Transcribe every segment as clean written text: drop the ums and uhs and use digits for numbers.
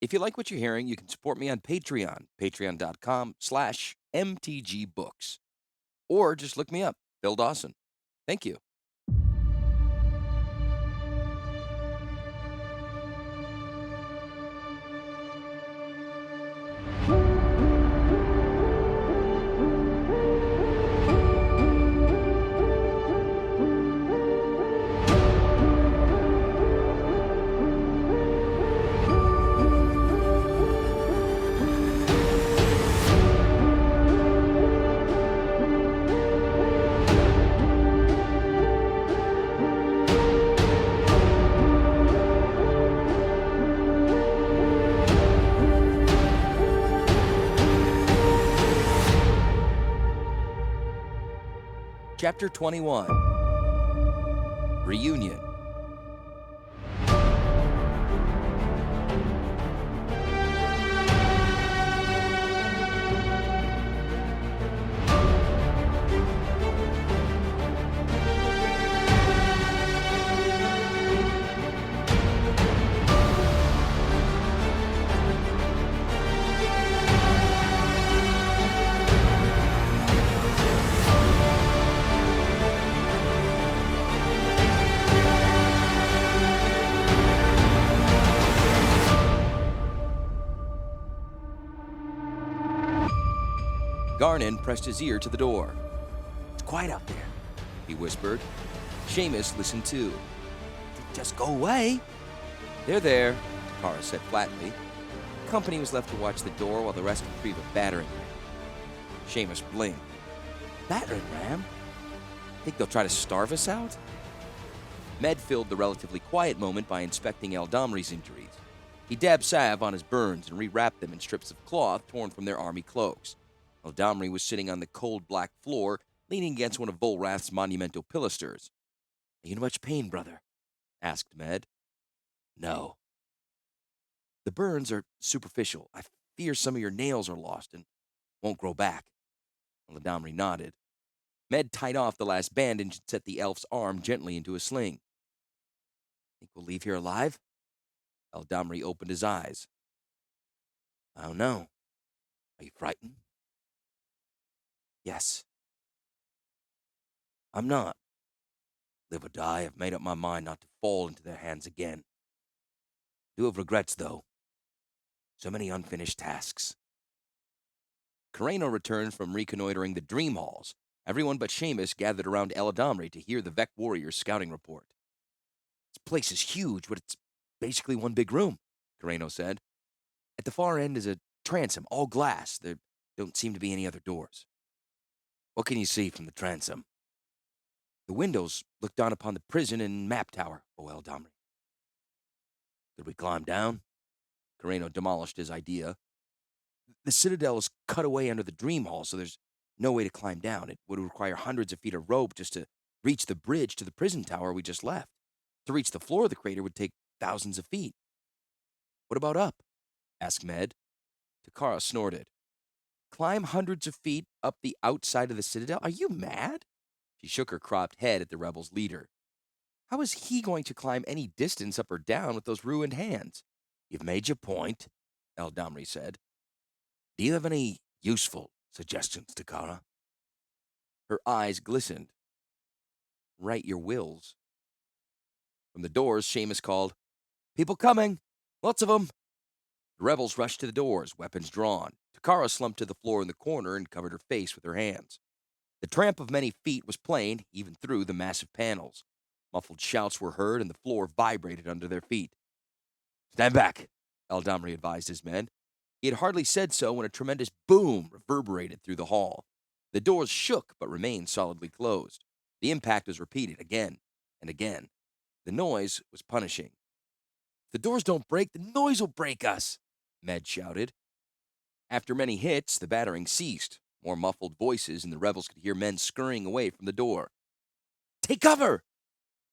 If you like what you're hearing, you can support me on Patreon, patreon.com/mtgbooks. Or just look me up, Bill Dawson. Thank you. Chapter 21 Reunion. Garnon pressed his ear to the door. "It's quiet out there," he whispered. Seamus listened too. "Just go away." "They're there," Takara said flatly. Company was left to watch the door while the rest retrieved a battering ram. Seamus blinked. "Battering ram? Think they'll try to starve us out?" Med filled the relatively quiet moment by inspecting Eldamri's injuries. He dabbed salve on his burns and rewrapped them in strips of cloth torn from their army cloaks. Eldamri was sitting on the cold black floor, leaning against one of Volrath's monumental pilasters. "Are you in much pain, brother?" asked Med. "No." "The burns are superficial. I fear some of your nails are lost and won't grow back." Eldamri nodded. Med tied off the last bandage and set the elf's arm gently into a sling. "Think we'll leave here alive?" Eldamri opened his eyes. "I don't know. Are you frightened?" "Yes." "I'm not. Live or die, I've made up my mind not to fall into their hands again. Do have regrets, though. So many unfinished tasks." Carreno returned from reconnoitering the dream halls. Everyone but Seamus gathered around Eladamri to hear the Vec warrior's scouting report. "This place is huge, but it's basically one big room," Carreno said. "At the far end is a transom, all glass. There don't seem to be any other doors." "What can you see from the transom?" "The windows look down upon the prison and map tower, O Eldamri." "Could we climb down?" Carreno demolished his idea. "The citadel is cut away under the dream hall, so there's no way to climb down. It would require hundreds of feet of rope just to reach the bridge to the prison tower we just left. To reach the floor of the crater would take thousands of feet." "What about up?" asked Med. Takara snorted. "Climb hundreds of feet up the outside of the citadel? Are you mad?" She shook her cropped head at the rebels' leader. "How is he going to climb any distance up or down with those ruined hands?" "You've made your point," Eldamri said. "Do you have any useful suggestions, Takara?" Her eyes glistened. "Write your wills." From the doors, Seamus called, "People coming! Lots of them!" The rebels rushed to the doors, weapons drawn. Takara slumped to the floor in the corner and covered her face with her hands. The tramp of many feet was plain, even through the massive panels. Muffled shouts were heard, and the floor vibrated under their feet. "Stand back," Eldamri advised his men. He had hardly said so when a tremendous boom reverberated through the hall. The doors shook but remained solidly closed. The impact was repeated again and again. The noise was punishing. "If the doors don't break, the noise will break us," Med shouted. After many hits, the battering ceased. More muffled voices, and the rebels could hear men scurrying away from the door. "Take cover!"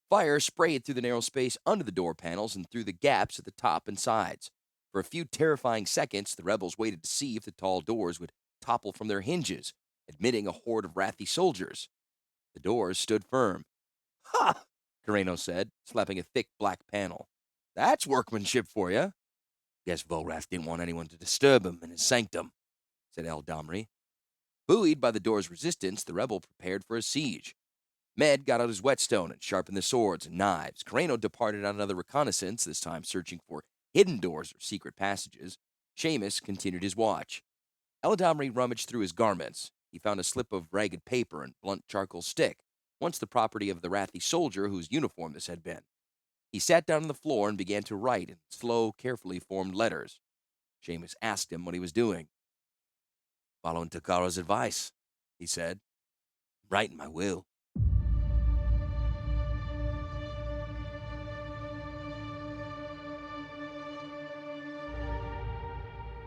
Fire sprayed through the narrow space under the door panels and through the gaps at the top and sides. For a few terrifying seconds, the rebels waited to see if the tall doors would topple from their hinges, admitting a horde of wrathy soldiers. The doors stood firm. "Ha!" Carreno said, slapping a thick black panel. "That's workmanship for you." Guess Volrath didn't want anyone to disturb him in his sanctum, said Eldamri. Buoyed by the door's resistance, the rebel prepared for a siege. Med got out his whetstone and sharpened the swords and knives. Carreno departed on another reconnaissance, this time searching for hidden doors or secret passages. Seamus continued his watch. Eladamri rummaged through his garments. He found a slip of ragged paper and blunt charcoal stick, once the property of the Rathi soldier whose uniform this had been. He sat down on the floor and began to write in slow, carefully formed letters. Seamus asked him what he was doing. Following Takara's advice, he said. Writing my will.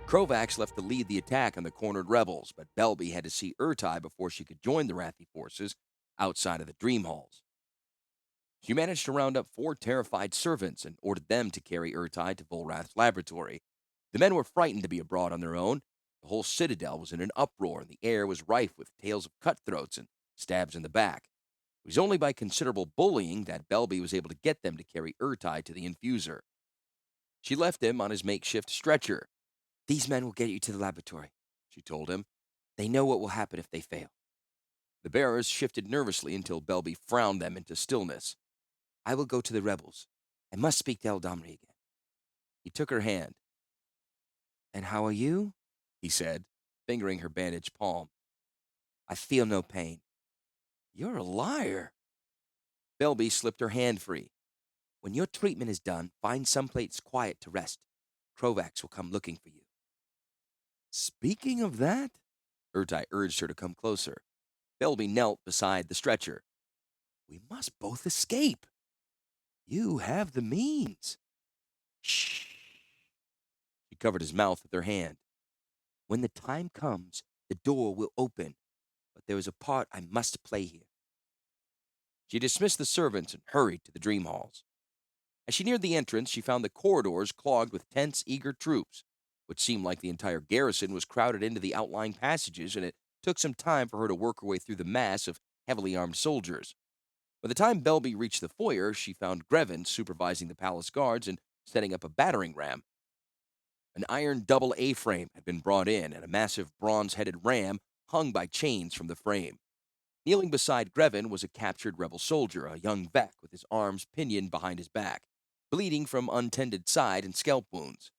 Krovax left to lead the attack on the cornered rebels, but Belby had to see Urtai before she could join the Rathi forces outside of the Dream Halls. She managed to round up 4 terrified servants and ordered them to carry Urtai to Volrath's laboratory. The men were frightened to be abroad on their own. The whole citadel was in an uproar, and the air was rife with tales of cutthroats and stabs in the back. It was only by considerable bullying that Belby was able to get them to carry Urtai to the infuser. She left him on his makeshift stretcher. These men will get you to the laboratory, she told him. They know what will happen if they fail. The bearers shifted nervously until Belby frowned them into stillness. I will go to the rebels. I must speak to Eldamri again. He took her hand. And how are you? He said, fingering her bandaged palm. I feel no pain. You're a liar. Belby slipped her hand free. When your treatment is done, find some place quiet to rest. Krovax will come looking for you. Speaking of that, Urtai urged her to come closer. Belby knelt beside the stretcher. We must both escape. You have the means. Shh. She covered his mouth with her hand. When the time comes, the door will open, but there is a part I must play here. She dismissed the servants and hurried to the dream halls. As she neared the entrance, she found the corridors clogged with tense, eager troops, which seemed like the entire garrison was crowded into the outlying passages, and it took some time for her to work her way through the mass of heavily armed soldiers. By the time Belby reached the foyer, she found Grevin supervising the palace guards and setting up a battering ram. An iron double A-frame had been brought in, and a massive bronze-headed ram hung by chains from the frame. Kneeling beside Grevin was a captured rebel soldier, a young Vek with his arms pinioned behind his back, bleeding from untended side and scalp wounds.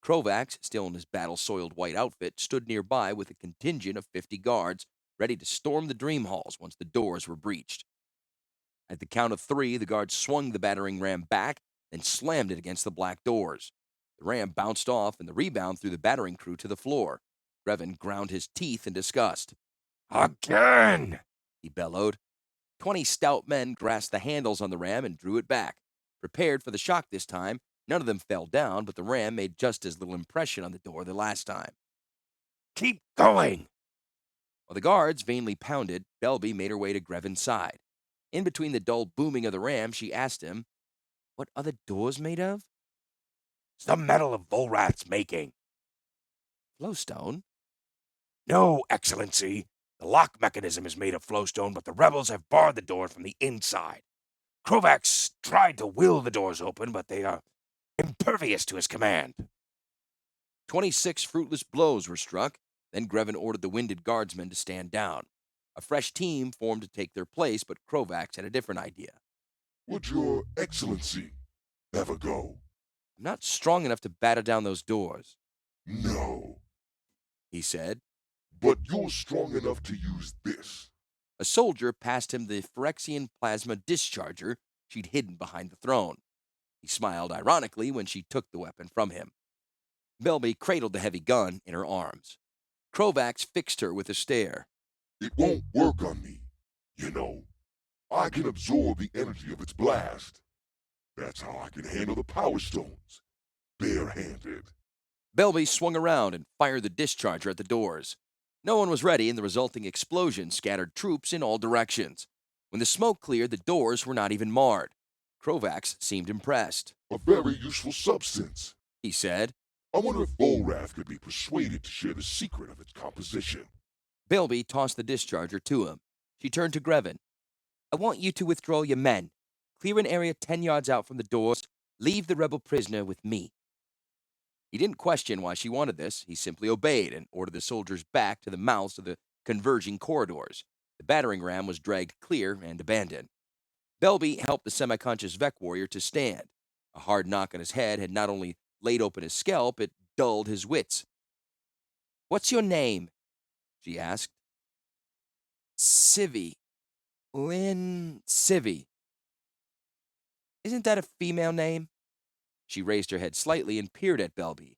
Krovax, still in his battle-soiled white outfit, stood nearby with a contingent of 50 guards, ready to storm the dream halls once the doors were breached. At the count of 3, the guards swung the battering ram back and slammed it against the black doors. The ram bounced off, and the rebound threw the battering crew to the floor. Grevin ground his teeth in disgust. Again! He bellowed. 20 stout men grasped the handles on the ram and drew it back. Prepared for the shock this time, none of them fell down, but the ram made just as little impression on the door the last time. Keep going! While the guards vainly pounded, Belby made her way to Grevin's side. In between the dull booming of the ram, she asked him, What are the doors made of? It's the metal of Volrath's making. Flowstone? No, Excellency. The lock mechanism is made of flowstone, but the rebels have barred the door from the inside. Krovax tried to will the doors open, but they are impervious to his command. 26 fruitless blows were struck. Then Grevin ordered the winded guardsmen to stand down. A fresh team formed to take their place, but Krovax had a different idea. Would your Excellency ever go? I'm not strong enough to batter down those doors. No. He said. But you're strong enough to use this. A soldier passed him the Phyrexian plasma discharger she'd hidden behind the throne. He smiled ironically when she took the weapon from him. Belby cradled the heavy gun in her arms. Krovax fixed her with a stare. It won't work on me. You know, I can absorb the energy of its blast. That's how I can handle the power stones. Barehanded. Belby swung around and fired the discharger at the doors. No one was ready, and the resulting explosion scattered troops in all directions. When the smoke cleared, the doors were not even marred. Krovax seemed impressed. A very useful substance, he said. I wonder if Volrath could be persuaded to share the secret of its composition. Belby tossed the discharger to him. She turned to Grevin. I want you to withdraw your men. Clear an area 10 yards out from the doors. Leave the rebel prisoner with me. He didn't question why she wanted this. He simply obeyed and ordered the soldiers back to the mouths of the converging corridors. The battering ram was dragged clear and abandoned. Belby helped the semi-conscious Vec warrior to stand. A hard knock on his head had not only laid open his scalp, it dulled his wits. "What's your name?" she asked. "Civvy. Lynn Civvy." "Isn't that a female name?" She raised her head slightly and peered at Belby.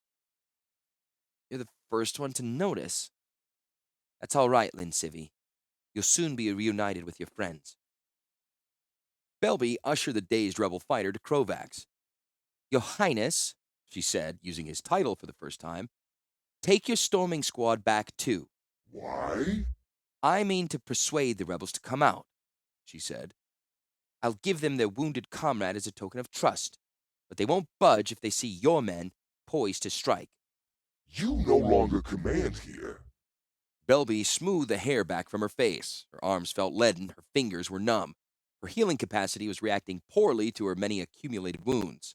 "You're the first one to notice." "That's all right, Lynn Civvy. You'll soon be reunited with your friends." Belby ushered the dazed rebel fighter to Krovax. "Your Highness," she said, using his title for the first time, "take your storming squad back too." Why? "I mean to persuade the rebels to come out," she said. "I'll give them their wounded comrade as a token of trust, but they won't budge if they see your men poised to strike." You no longer command here. Belby smoothed the hair back from her face. Her arms felt leaden, her fingers were numb. Her healing capacity was reacting poorly to her many accumulated wounds.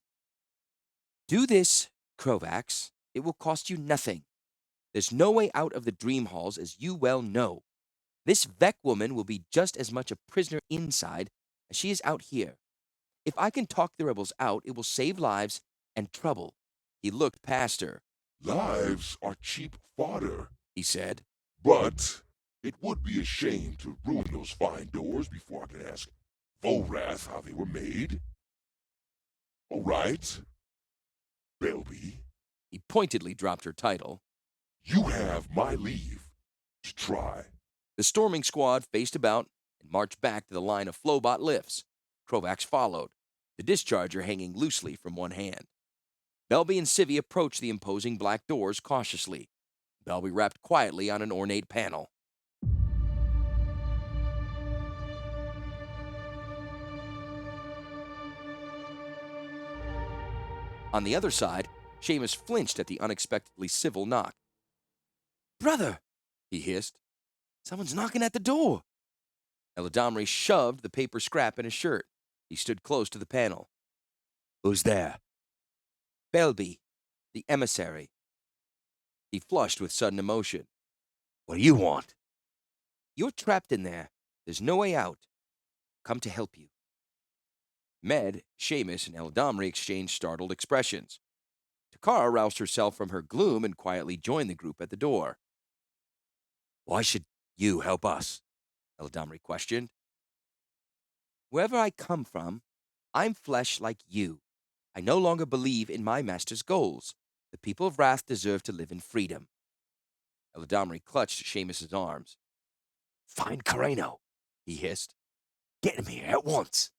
"Do this, Krovax. It will cost you nothing. There's no way out of the dream halls, as you well know. This Vec woman will be just as much a prisoner inside as she is out here. If I can talk the rebels out, it will save lives and trouble." He looked past her. Lives are cheap fodder, He said. but it would be a shame to ruin those fine doors before I can ask Rath how they were made. All right, Belby, He pointedly dropped her title. you have my leave to try. The storming squad faced about and marched back to the line of Flowbot lifts. Krovax followed, the discharger hanging loosely from one hand. Belby and Civvy approached the imposing black doors cautiously. Belby rapped quietly on an ornate panel. On the other side, Seamus flinched at the unexpectedly civil knock. "Brother," he hissed, "someone's knocking at the door." Eladamri shoved the paper scrap in his shirt. He stood close to the panel. "Who's there?" "Belby, the emissary." He flushed with sudden emotion. "What do you want?" "You're trapped in there. There's no way out. Come to help you." Med, Seamus, and Eladamri exchanged startled expressions. Takara roused herself from her gloom and quietly joined the group at the door. "Why should you help us?" Eladamri questioned. "Wherever I come from, I'm flesh like you. I no longer believe in my master's goals. The people of Rath deserve to live in freedom." Eladamri clutched Seamus's arms. "Find Carreno," he hissed. "Get him here at once."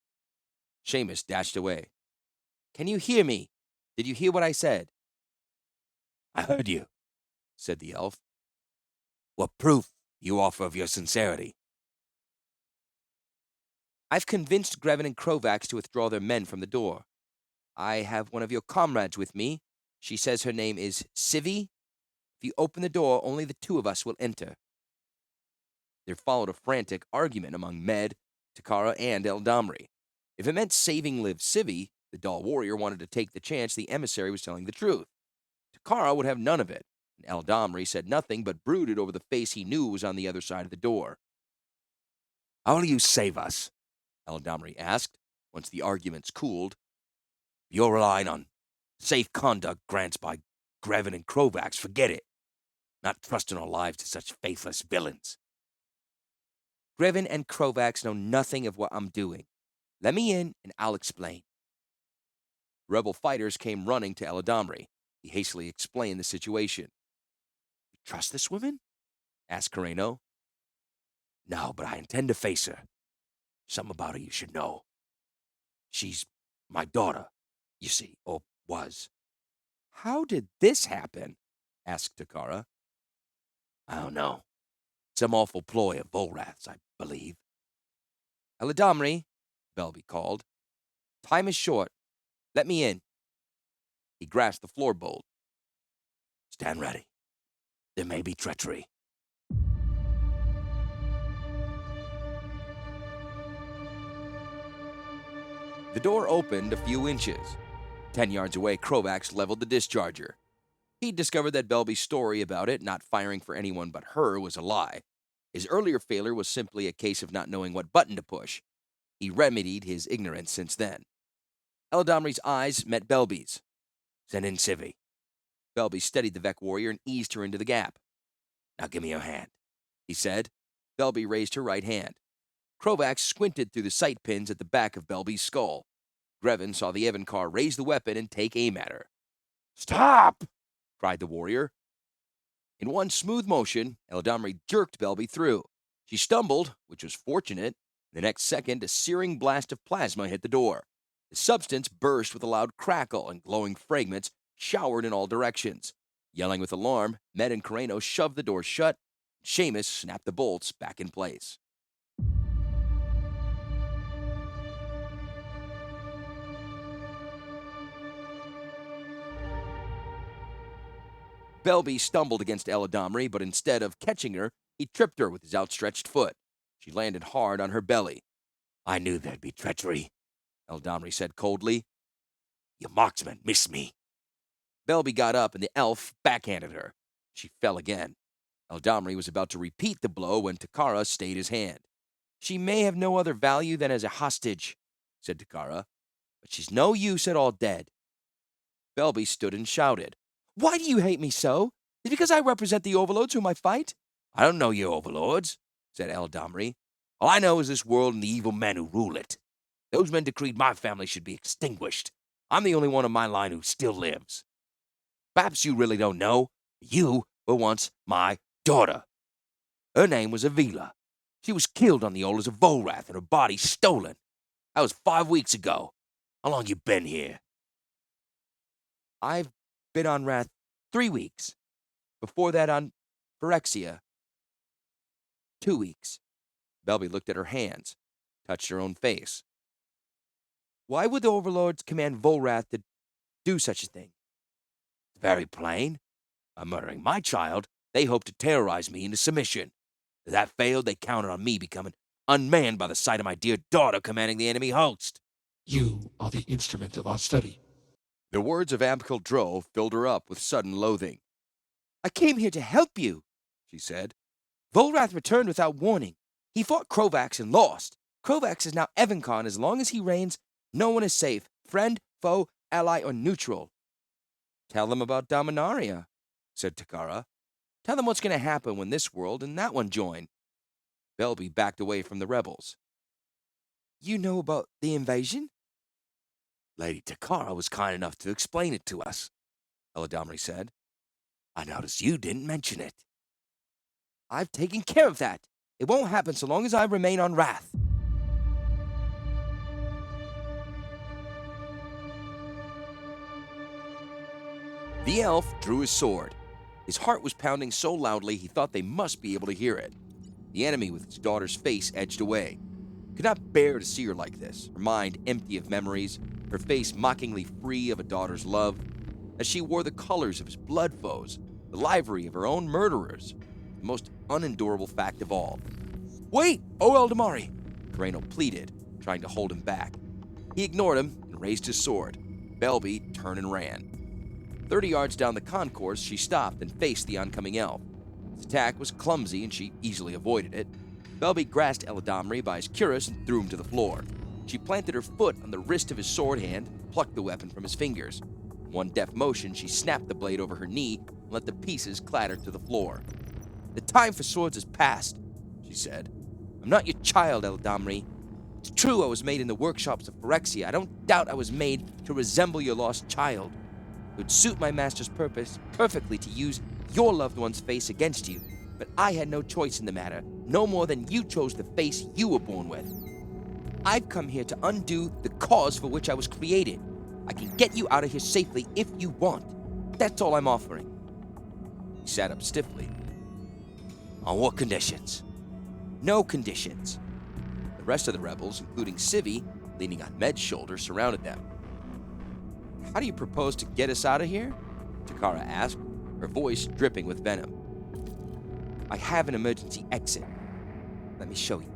Seamus dashed away. "Can you hear me? Did you hear what I said?" "I heard you," said the elf. "What proof you offer of your sincerity?" "I've convinced Grevin and Krovax to withdraw their men from the door. I have one of your comrades with me. She says her name is Civvy. If you open the door, only the two of us will enter." There followed a frantic argument among Med, Takara, and Eldamri. If it meant saving Liv Civvy, the doll warrior wanted to take the chance the emissary was telling the truth. Takara would have none of it, and Eldamri said nothing but brooded over the face he knew was on the other side of the door. "How will you save us?" Eldamri asked, once the arguments cooled. "You're relying on safe conduct grants by Grevin and Krovax. Forget it. Not trusting our lives to such faithless villains." "Grevin and Krovax know nothing of what I'm doing. Let me in, and I'll explain." Rebel fighters came running to Eladamri. He hastily explained the situation. "You trust this woman?" asked Carreno. "No, but I intend to face her. Something about her you should know. She's my daughter, you see, or was." "How did this happen?" asked Takara. "I don't know. Some awful ploy of Volrath's, I believe." "Eladamri," Belby called. "Time is short. Let me in." He grasped the floorbolt. "Stand ready. There may be treachery." The door opened a few inches. 10 yards away, Krovax leveled the discharger. He'd discovered that Belby's story about it not firing for anyone but her was a lie. His earlier failure was simply a case of not knowing what button to push. He remedied his ignorance since then. Eladamri's eyes met Belby's. "Send in Civvy." Belby steadied the Vec warrior and eased her into the gap. "Now give me your hand," he said. Belby raised her right hand. Krovax squinted through the sight pins at the back of Belby's skull. Grevin saw the Evancar raise the weapon and take aim at her. "Stop!" cried the warrior. In one smooth motion, Eladamri jerked Belby through. She stumbled, which was fortunate. The next second, a searing blast of plasma hit the door. The substance burst with a loud crackle, and glowing fragments showered in all directions. Yelling with alarm, Med and Carreno shoved the door shut. Seamus snapped the bolts back in place. Belby stumbled against Eladamri, but instead of catching her, he tripped her with his outstretched foot. She landed hard on her belly. "I knew there'd be treachery," Eladamri said coldly. "Your marksman missed me." Belby got up, and the elf backhanded her. She fell again. Eladamri was about to repeat the blow when Takara stayed his hand. "She may have no other value than as a hostage," said Takara, "but she's no use at all dead." Belby stood and shouted, "Why do you hate me so? Is it because I represent the overlords whom I fight?" "I don't know your overlords," said Eladamri. "All I know is this world and the evil men who rule it. Those men decreed my family should be extinguished. I'm the only one of my line who still lives. Perhaps you really don't know. You were once my daughter. Her name was Avila. She was killed on the altars of Volrath and her body stolen. That was 5 weeks ago. How long you been here?" "I've been on Rath 3 weeks. Before that on Phyrexia 2 weeks." Belby looked at her hands, touched her own face. "Why would the overlords command Volrath to do such a thing?" "It's very plain. By murdering my child, they hope to terrorize me into submission. If that failed, they counted on me becoming unmanned by the sight of my dear daughter commanding the enemy host." "You are the instrument of our study." The words of Amkil Dro filled her up with sudden loathing. "I came here to help you," she said. "Volrath returned without warning. He fought Krovax and lost. Krovax is now Evancar, and as long as he reigns, no one is safe, friend, foe, ally, or neutral." "Tell them about Dominaria," said Takara. "Tell them what's going to happen when this world and that one join." Belby backed away from the rebels. "You know about the invasion?" "Lady Takara was kind enough to explain it to us," Eladamri said. "I noticed you didn't mention it." "I've taken care of that. It won't happen so long as I remain on Rath." The elf drew his sword. His heart was pounding so loudly he thought they must be able to hear it. The enemy with his daughter's face edged away. He could not bear to see her like this, her mind empty of memories, her face mockingly free of a daughter's love, as she wore the colors of his blood foes, the livery of her own murderers, the most unendurable fact of all. "Wait, O Eldamari!" Carreno pleaded, trying to hold him back. He ignored him and raised his sword. Belby turned and ran. 30 yards down the concourse, she stopped and faced the oncoming elf. His attack was clumsy and she easily avoided it. Belby grasped Eladamri by his cuirass and threw him to the floor. She planted her foot on the wrist of his sword hand and plucked the weapon from his fingers. In one deft motion, she snapped the blade over her knee and let the pieces clatter to the floor. "The time for swords is past," she said. "I'm not your child, Eladamri. It's true I was made in the workshops of Phyrexia. I don't doubt I was made to resemble your lost child. It would suit my master's purpose perfectly to use your loved one's face against you, but I had no choice in the matter, no more than you chose the face you were born with. I've come here to undo the cause for which I was created. I can get you out of here safely if you want. That's all I'm offering." He sat up stiffly. "On what conditions?" "No conditions." The rest of the rebels, including Civvy, leaning on Med's shoulder, surrounded them. "How do you propose to get us out of here?" Takara asked, her voice dripping with venom. "I have an emergency exit. Let me show you."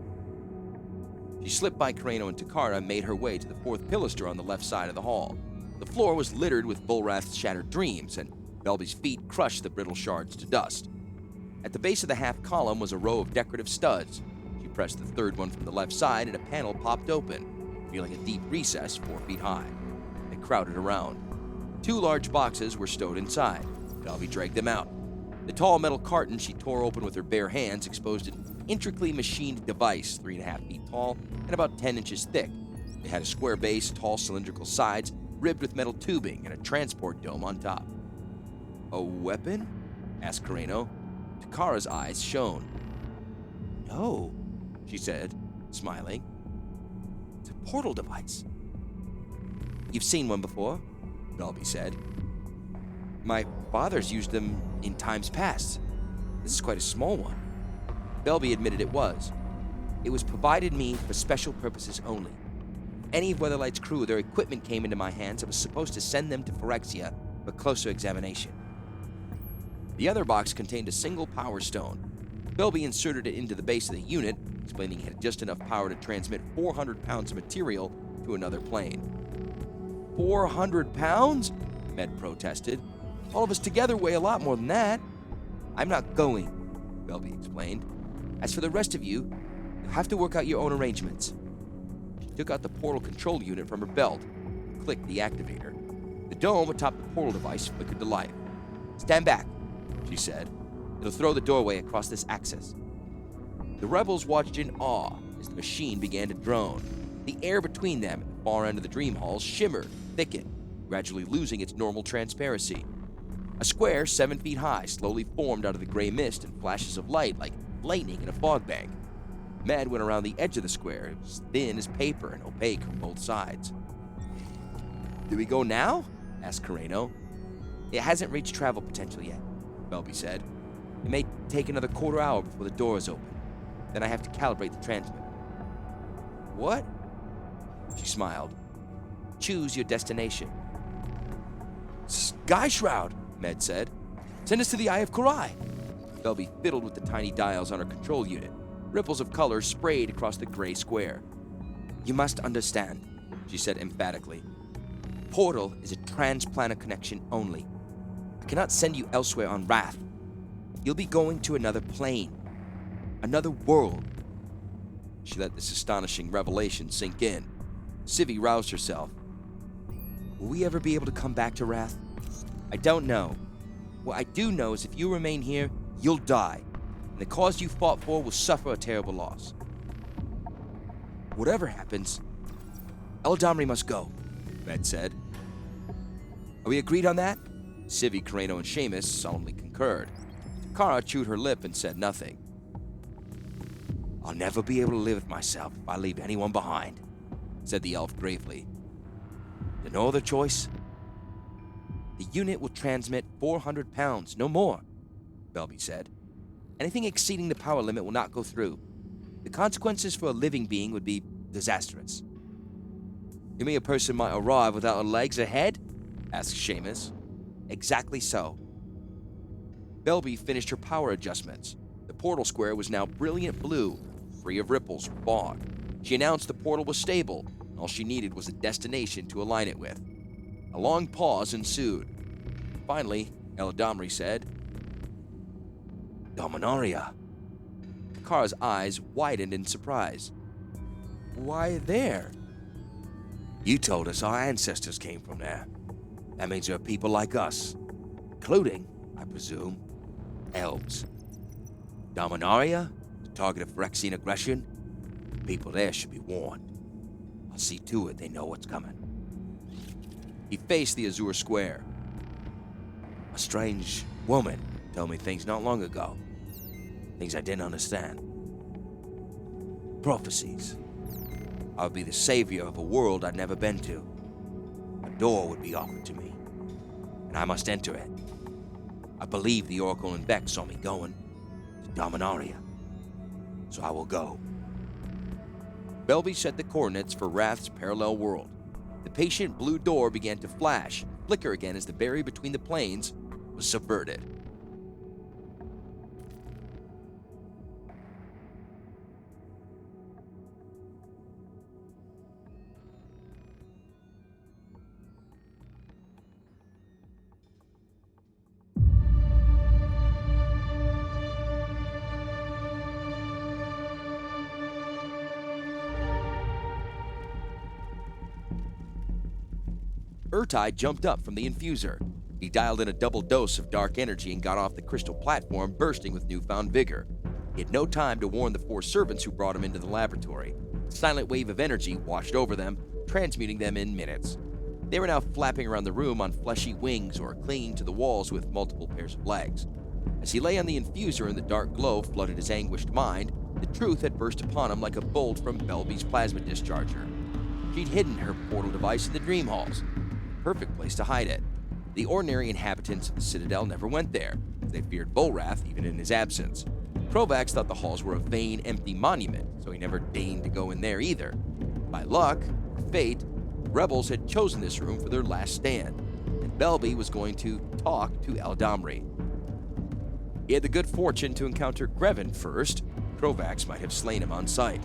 She slipped by Carreno and Takara and made her way to the fourth pilaster on the left side of the hall. The floor was littered with Volrath's shattered dreams, and Belby's feet crushed the brittle shards to dust. At the base of the half column was a row of decorative studs. She pressed the third one from the left side and a panel popped open, revealing a deep recess 4 feet high. They crowded around. 2 large boxes were stowed inside. Belby dragged them out. The tall metal carton she tore open with her bare hands exposed an intricately machined device 3.5 feet tall and about 10 inches thick. It had a square base, tall cylindrical sides, ribbed with metal tubing, and a transport dome on top. "A weapon?" asked Carreno. Takara's eyes shone. "No," she said, smiling. "It's a portal device." "You've seen one before," Belby said. "My father's used them in times past. This is quite a small one." Belby admitted it was. "It was provided me for special purposes only. Any of Weatherlight's crew, their equipment came into my hands. I was supposed to send them to Phyrexia for closer examination." The other box contained a single power stone. Belby inserted it into the base of the unit, explaining it had just enough power to transmit 400 pounds of material to another plane. 400 pounds? Med protested. "All of us together weigh a lot more than that." "I'm not going," Belby explained. "As for the rest of you, you'll have to work out your own arrangements." She took out the portal control unit from her belt and clicked the activator. The dome atop the portal device flickered to life. "Stand back," she said. "It'll throw the doorway across this axis." The rebels watched in awe as the machine began to drone. The air between them and the far end of the dream hall shimmered, thickened, gradually losing its normal transparency. A square 7 feet high slowly formed out of the gray mist and flashes of light like lightning in a fog bank. Med went around the edge of the square. It was thin as paper and opaque from both sides. "Do we go now?" asked Carreno. "It hasn't reached travel potential yet," Belby said. "It may take another quarter hour before the doors open. Then I have to calibrate the transmitter." "What?" She smiled. "Choose your destination." "Sky Shroud," Med said. "Send us to the Eye of Korai." Belby fiddled with the tiny dials on her control unit. Ripples of color sprayed across the gray square. "You must understand," she said emphatically. "Portal is a transplanar connection only. I cannot send you elsewhere on Rath. You'll be going to another plane, another world." She let this astonishing revelation sink in. Civi roused herself. "Will we ever be able to come back to Rath?" "I don't know. What I do know is if you remain here, you'll die, and the cause you fought for will suffer a terrible loss. Whatever happens, Eldamri must go," Med said. "Are we agreed on that?" Civi, Carreno, and Seamus solemnly concurred. Takara chewed her lip and said nothing. "I'll never be able to live with myself if I leave anyone behind," said the elf gravely. "There's no other choice?" "The unit will transmit 400 pounds, no more," Belby said. "Anything exceeding the power limit will not go through. The consequences for a living being would be disastrous." "You mean a person might arrive without a legs or head?" asked Seamus. "Exactly so." Belby finished her power adjustments. The portal square was now brilliant blue, free of ripples or fog. She announced the portal was stable, and all she needed was a destination to align it with. A long pause ensued. Finally, Eldamri said, "Dominaria." Takara's eyes widened in surprise. "Why there?" "You told us our ancestors came from there. That means there are people like us, including, I presume, elves. Dominaria, the target of Phyrexian aggression. People there should be warned. I'll see to it they know what's coming." He faced the azure square. "A strange woman told me things not long ago. Things I didn't understand. Prophecies. I would be the savior of a world I'd never been to. A door would be offered to me, and I must enter it. I believe the Oracle and Vex saw me going to Dominaria, so I will go." Belby set the coordinates for Rath's parallel world. The patient blue door began to flash, flicker again as the barrier between the planes was subverted. Urtai jumped up from the infuser. He dialed in a double dose of dark energy and got off the crystal platform, bursting with newfound vigor. He had no time to warn the 4 servants who brought him into the laboratory. A silent wave of energy washed over them, transmuting them in minutes. They were now flapping around the room on fleshy wings or clinging to the walls with multiple pairs of legs. As he lay on the infuser and the dark glow flooded his anguished mind, the truth had burst upon him like a bolt from Belby's plasma discharger. She'd hidden her portal device in the dream halls. Perfect place to hide it. The ordinary inhabitants of the Citadel never went there, as they feared Volrath even in his absence. Krovax thought the halls were a vain, empty monument, so he never deigned to go in there either. By luck, or fate, the rebels had chosen this room for their last stand, and Belby was going to talk to Eladamri. He had the good fortune to encounter Grevin first. Krovax might have slain him on sight.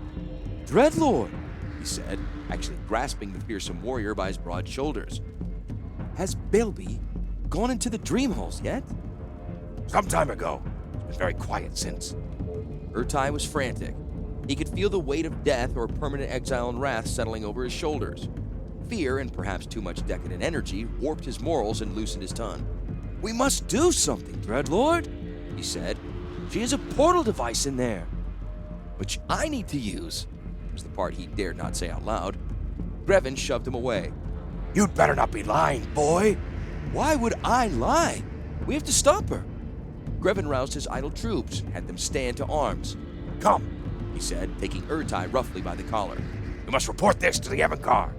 "Dreadlord," he said, actually grasping the fearsome warrior by his broad shoulders. "Has Belby gone into the dream halls yet?" "Some time ago. It's been very quiet since." Urtai was frantic. He could feel the weight of death or permanent exile and wrath settling over his shoulders. Fear and perhaps too much decadent energy warped his morals and loosened his tongue. "We must do something, Dreadlord," he said. "She has a portal device in there, which I need to use," was the part he dared not say out loud. Grevin shoved him away. "You'd better not be lying, boy." "Why would I lie? We have to stop her." Grevin roused his idle troops and had them stand to arms. "Come," he said, taking Urtai roughly by the collar. "You must report this to the avant-garde."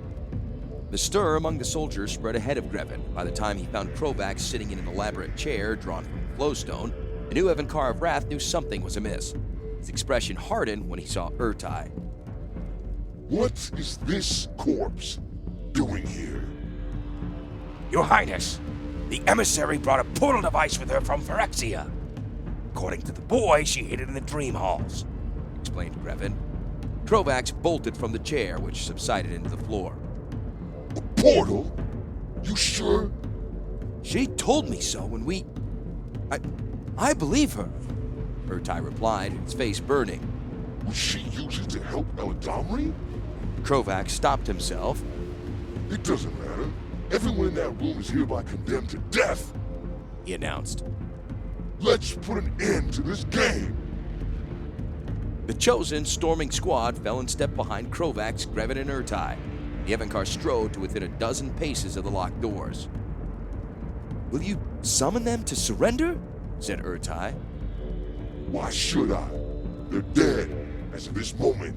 The stir among the soldiers spread ahead of Grevin. By the time he found Krovax sitting in an elaborate chair drawn from flowstone, the new Evankar of Rath knew something was amiss. His expression hardened when he saw Urtai. What is this corpse doing here? "Your Highness, the emissary brought a portal device with her from Phyrexian. According to the boy, she hid it in the dream halls," explained Grevin. Krovax bolted from the chair, which subsided into the floor. A portal? You sure? "She told me so when we... I believe her," Urtai replied, his face burning. Would she use it to help Eladamri? Krovax stopped himself. It doesn't matter. Everyone in that room is hereby condemned to death, he announced. Let's put an end to this game. The chosen storming squad fell in step behind Krovax, Grevin, and Urtai. The Evankar strode to within a dozen paces of the locked doors. "Will you summon them to surrender?" said Urtai. Why should I? They're dead, as of this moment.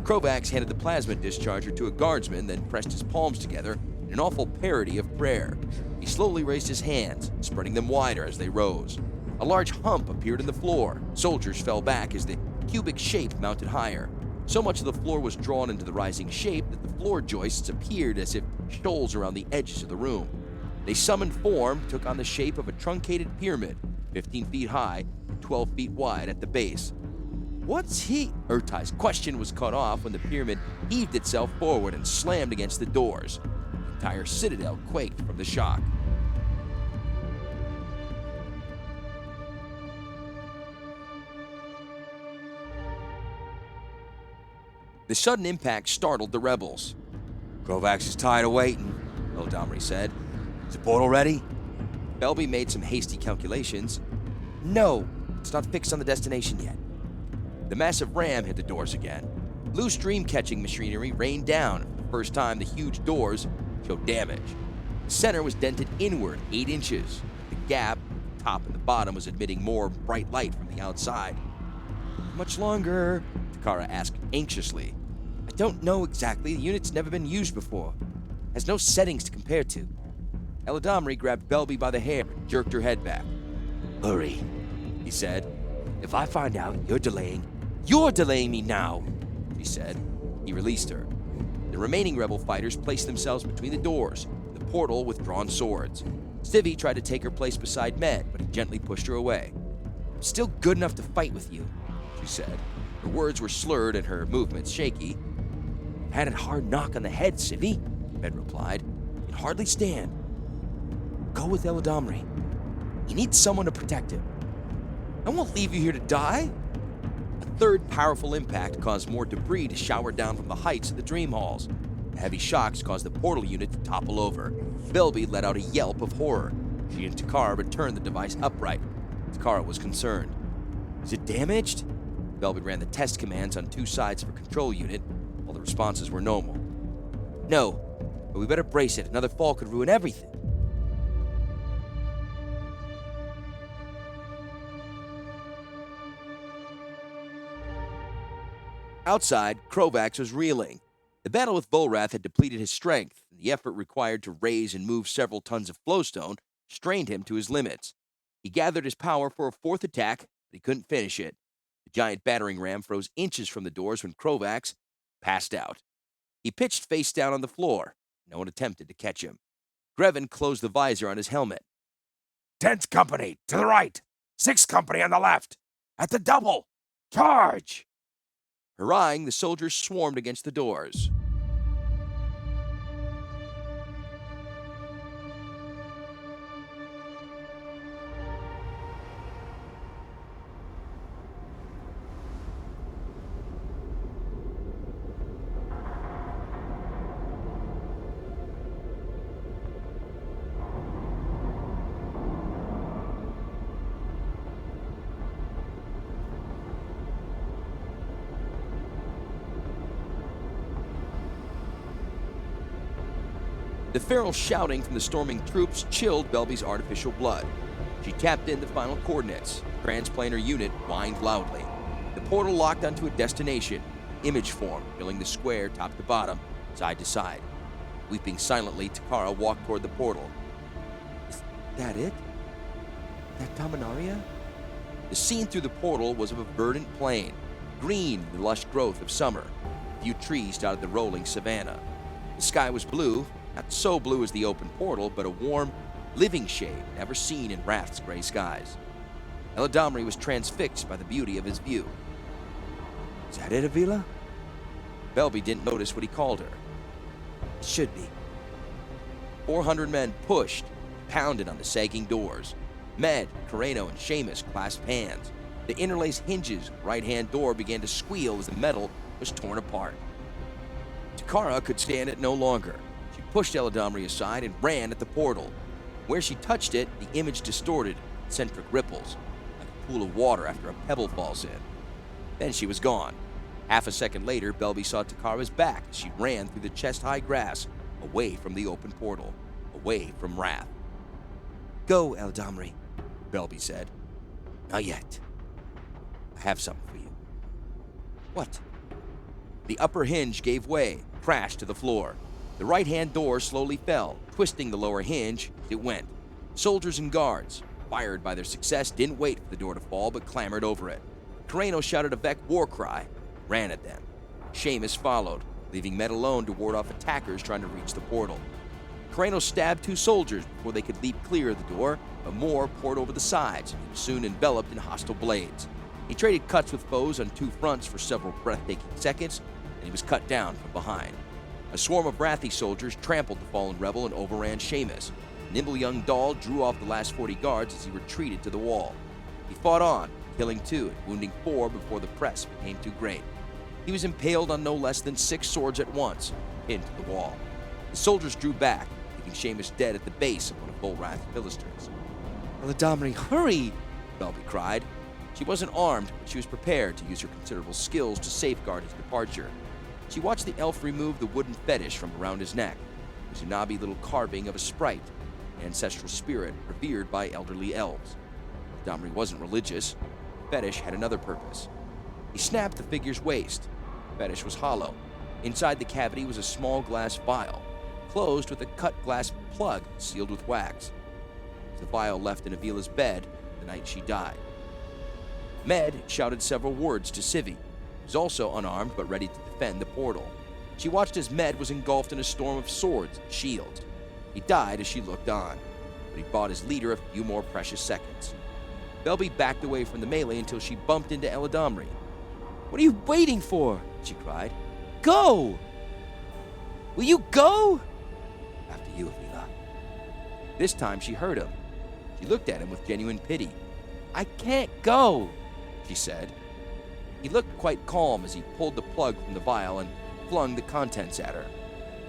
Krovax handed the plasma discharger to a guardsman, then pressed his palms together in an awful parody of prayer. He slowly raised his hands, spreading them wider as they rose. A large hump appeared in the floor. Soldiers fell back as the cubic shape mounted higher. So much of the floor was drawn into the rising shape that the floor joists appeared as if shoals around the edges of the room. They summoned form, took on the shape of a truncated pyramid, 15 feet high, 12 feet wide at the base. "What's he?" Urtai's question was cut off when the pyramid heaved itself forward and slammed against the doors. The entire citadel quaked from the shock. The sudden impact startled the rebels. "Krovax is tired of waiting," Eladamri said. "Is the portal ready?" Belby made some hasty calculations. "No, it's not fixed on the destination yet." The massive ram hit the doors again. Loose dream-catching machinery rained down. For the first time, the huge doors showed damage. The center was dented inward 8 inches. The gap, the top and the bottom, was admitting more bright light from the outside. "How much longer?" Takara asked anxiously. "I don't know exactly. The unit's never been used before. Has no settings to compare to." Eladamri grabbed Belby by the hair and jerked her head back. "Hurry," he said. "If I find out you're delaying me now," she said. He released her. The remaining rebel fighters placed themselves between the doors, the portal with drawn swords. Civi tried to take her place beside Med, but he gently pushed her away. "I'm still good enough to fight with you," she said. Her words were slurred and her movements shaky. "Had a hard knock on the head, Civi," Med replied. "You can hardly stand. Go with Eladamri. He needs someone to protect him. I won't leave you here to die." A third powerful impact caused more debris to shower down from the heights of the dream halls. The heavy shocks caused the portal unit to topple over. Belby let out a yelp of horror. She and Takara returned the device upright. Takara was concerned. Is it damaged? Belby ran the test commands on 2 sides of her control unit. All the responses were normal. No, but we better brace it. Another fall could ruin everything. Outside, Krovax was reeling. The battle with Volrath had depleted his strength, and the effort required to raise and move several tons of flowstone strained him to his limits. He gathered his power for a 4th attack, but he couldn't finish it. The giant battering ram froze inches from the doors when Krovax passed out. He pitched face down on the floor. No one attempted to catch him. Grevin closed the visor on his helmet. 10th Company, to the right. 6th Company on the left. At the double. Charge! Hurrahing, the soldiers swarmed against the doors. The feral shouting from the storming troops chilled Belby's artificial blood. She tapped in the final coordinates. The transplanar unit whined loudly. The portal locked onto a destination. Image formed, filling the square top to bottom, side to side. Weeping silently, Takara walked toward the portal. Is that it? That Dominaria? The scene through the portal was of a verdant plain, green in the lush growth of summer. A few trees dotted the rolling savanna. The sky was blue, not so blue as the open portal, but a warm, living shade never seen in Rath's gray skies. Eladamri was transfixed by the beauty of his view. Is that it, Avila? Belby didn't notice what he called her. It should be. 400 men pushed, pounded on the sagging doors. Med, Carreno, and Seamus clasped hands. The interlaced hinges of the right-hand door began to squeal as the metal was torn apart. Takara could stand it no longer. She pushed Eladamri aside and ran at the portal. Where she touched it, the image distorted, concentric ripples, like a pool of water after a pebble falls in. Then she was gone. Half a second later, Belby saw Takara's back as she ran through the chest-high grass, away from the open portal, away from Rath. Go, Eladamri, Belby said. Not yet. I have something for you. What? The upper hinge gave way, crashed to the floor. The right-hand door slowly fell, twisting the lower hinge as it went. Soldiers and guards, fired by their success, didn't wait for the door to fall, but clambered over it. Carreno shouted a Vec war cry, ran at them. Seamus followed, leaving Med alone to ward off attackers trying to reach the portal. Carreno stabbed 2 soldiers before they could leap clear of the door, but more poured over the sides, and he was soon enveloped in hostile blades. He traded cuts with foes on 2 fronts for several breathtaking seconds, and he was cut down from behind. A swarm of Rathi soldiers trampled the fallen rebel and overran Seamus. Nimble young Dahl drew off the last 40 guards as he retreated to the wall. He fought on, killing 2 and wounding 4 before the press became too great. He was impaled on no less than 6 swords at once, pinned to the wall. The soldiers drew back, leaving Seamus dead at the base of one of Volrath's pilasters. Eladamri, hurry! Belby cried. She wasn't armed, but she was prepared to use her considerable skills to safeguard his departure. She watched the elf remove the wooden fetish from around his neck, a Zunabi little carving of a sprite, an ancestral spirit revered by elderly elves. Eladamri wasn't religious. The fetish had another purpose. He snapped the figure's waist. The fetish was hollow. Inside the cavity was a small glass vial, closed with a cut glass plug sealed with wax. It was the vial left in Avila's bed the night she died. Med shouted several words to Civi, who was also unarmed but ready to defend the portal. She watched as Med was engulfed in a storm of swords and shields. He died as she looked on, but he bought his leader a few more precious seconds. Belby backed away from the melee until she bumped into Eladamri. What are you waiting for? She cried. Go! Will you go? After you, Avila. This time she heard him. She looked at him with genuine pity. I can't go, she said. He looked quite calm as he pulled the plug from the vial and flung the contents at her.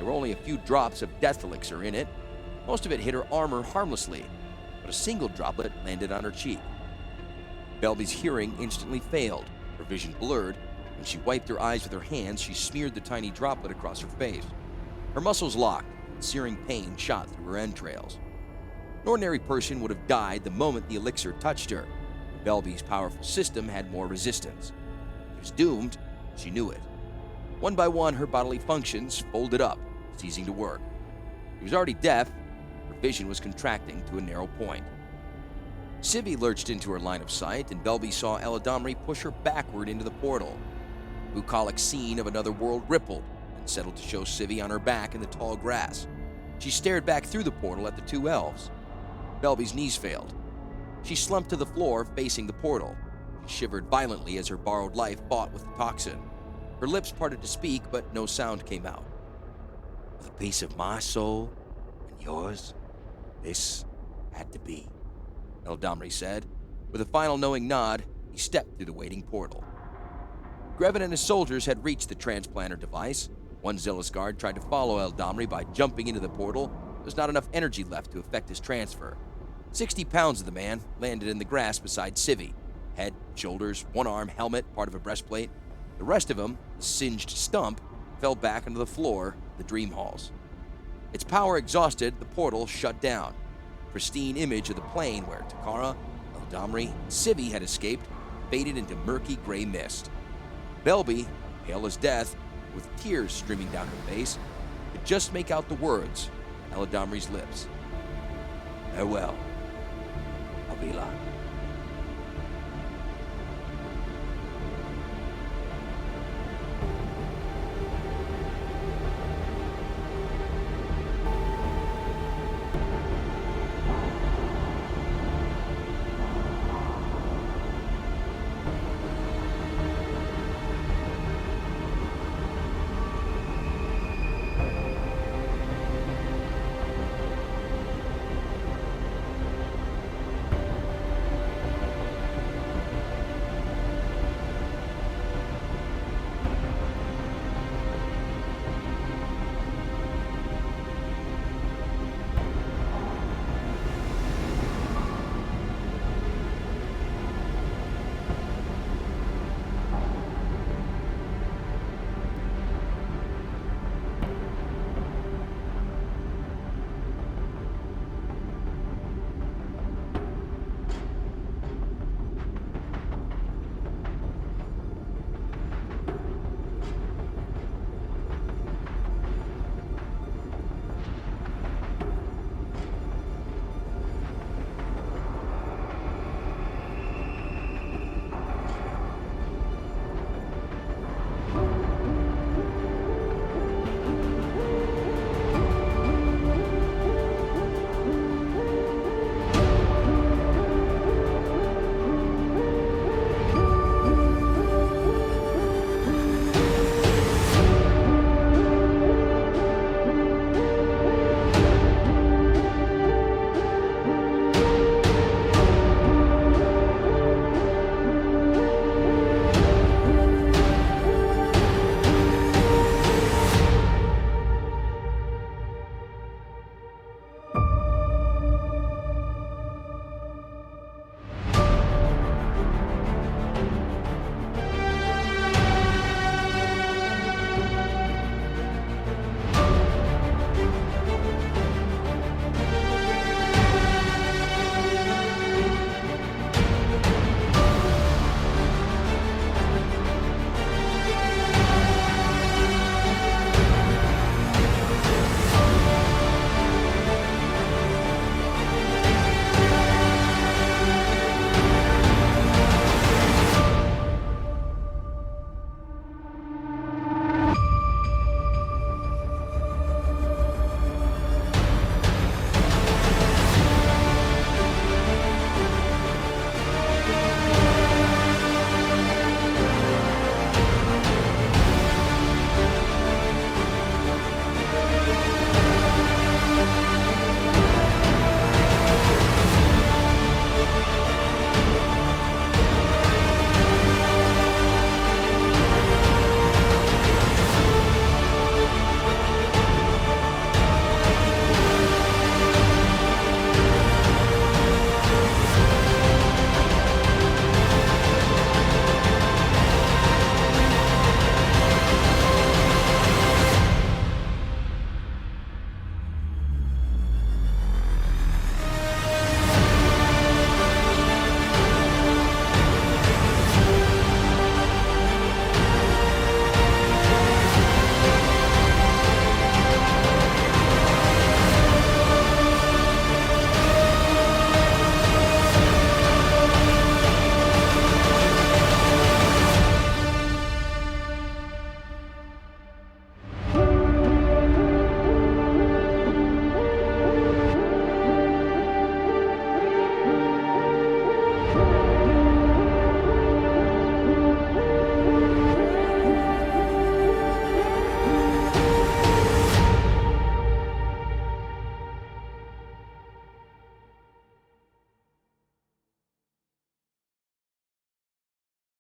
There were only a few drops of death elixir in it. Most of it hit her armor harmlessly, but a single droplet landed on her cheek. Belby's hearing instantly failed, her vision blurred. When she wiped her eyes with her hands, she smeared the tiny droplet across her face. Her muscles locked, and searing pain shot through her entrails. An ordinary person would have died the moment the elixir touched her. Belby's powerful system had more resistance. She was doomed, she knew it. One by one, her bodily functions folded up, ceasing to work. She was already deaf, her vision was contracting to a narrow point. Civi lurched into her line of sight, and Belby saw Eladamri push her backward into the portal. The bucolic scene of another world rippled and settled to show Civi on her back in the tall grass. She stared back through the portal at the two elves. Belby's knees failed. She slumped to the floor, facing the portal. She shivered violently as her borrowed life fought with the toxin. Her lips parted to speak, but no sound came out. "For the peace of my soul and yours, this had to be," Eldamri said. With a final knowing nod, he stepped through the waiting portal. Grevin and his soldiers had reached the transplanter device. One zealous guard tried to follow Eldamri by jumping into the portal. There was not enough energy left to effect his transfer. 60 pounds of the man landed in the grass beside Civi. Head, shoulders, one arm, helmet, part of a breastplate. The rest of him, a singed stump, fell back onto the floor of the dream halls. Its power exhausted, the portal shut down. A pristine image of the plane where Takara, Eldamri, and Civi had escaped faded into murky gray mist. Belby, pale as death, with tears streaming down her face, could just make out the words on Eladamri's lips. "Farewell, Avila."